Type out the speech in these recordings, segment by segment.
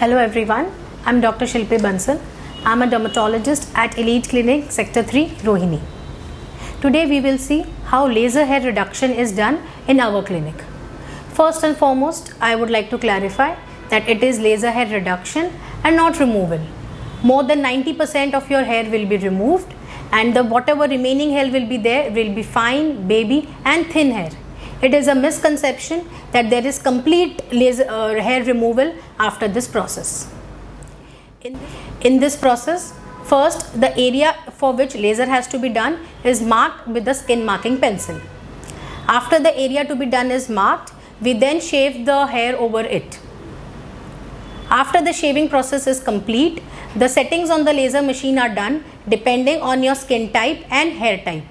Hello everyone, I'm Dr. Shilpi Bansal. I'm a dermatologist at Elite Clinic, Sector 3, Rohini. Today we will see how laser hair reduction is done in our clinic. First and foremost, I would like to clarify that it is laser hair reduction and not removal. More than 90% of your hair will be removed, and the whatever remaining hair will be there will be fine, baby and thin hair. It is a misconception that there is complete hair removal after this process. In this process, first the area for which laser has to be done is marked with the skin marking pencil. After the area to be done is marked, we then shave the hair over it. After the shaving process is complete, the settings on the laser machine are done depending on your skin type and hair type.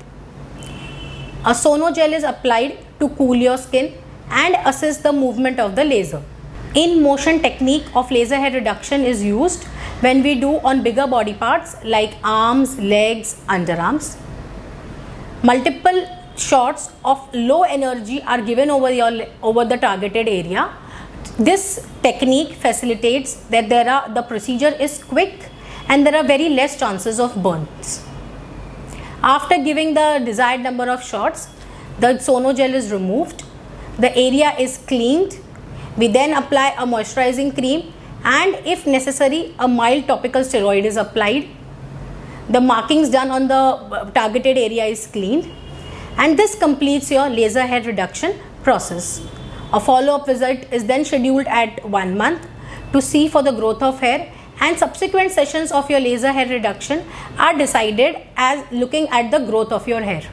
A Sonogel is applied to cool your skin and assist the movement of the laser. In motion technique of laser hair reduction is used when we do on bigger body parts like arms, legs, underarms. Multiple shots of low energy are given over the targeted area. This technique facilitates that the procedure is quick and there are very less chances of burns. After giving the desired number of shots, the Sonogel is removed, the area is cleaned. We then apply a moisturizing cream and if necessary a mild topical steroid is applied. The markings done on the targeted area is cleaned, and this completes your laser hair reduction process. A follow-up visit is then scheduled at 1 month to see for the growth of hair, and subsequent sessions of your laser hair reduction are decided as looking at the growth of your hair.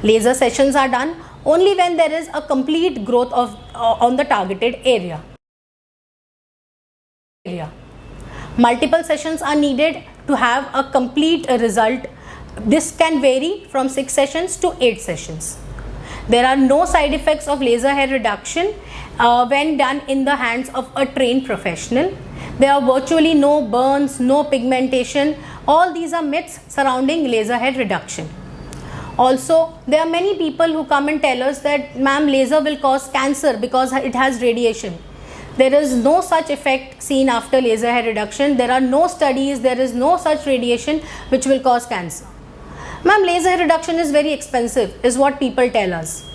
Laser sessions are done only when there is a complete growth on the targeted area. Multiple sessions are needed to have a complete result. This can vary from 6 sessions to 8 sessions. There are no side effects of laser hair reduction when done in the hands of a trained professional. There are virtually no burns, no pigmentation. All these are myths surrounding laser hair reduction. Also, there are many people who come and tell us that, ma'am, laser will cause cancer because it has radiation. There is no such effect seen after laser hair reduction. There are no studies, there is no such radiation which will cause cancer. Ma'am, laser hair reduction is very expensive, is what people tell us.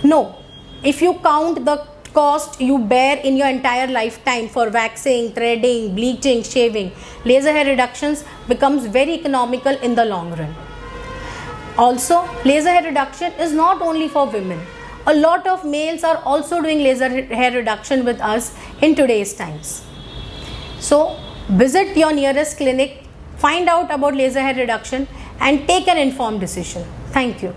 No, if you count the cost you bear in your entire lifetime for waxing, threading, bleaching, shaving, laser hair reductions becomes very economical in the long run. Also, laser hair reduction is not only for women. A lot of males are also doing laser hair reduction with us in today's times. So, visit your nearest clinic, find out about laser hair reduction and take an informed decision. Thank you.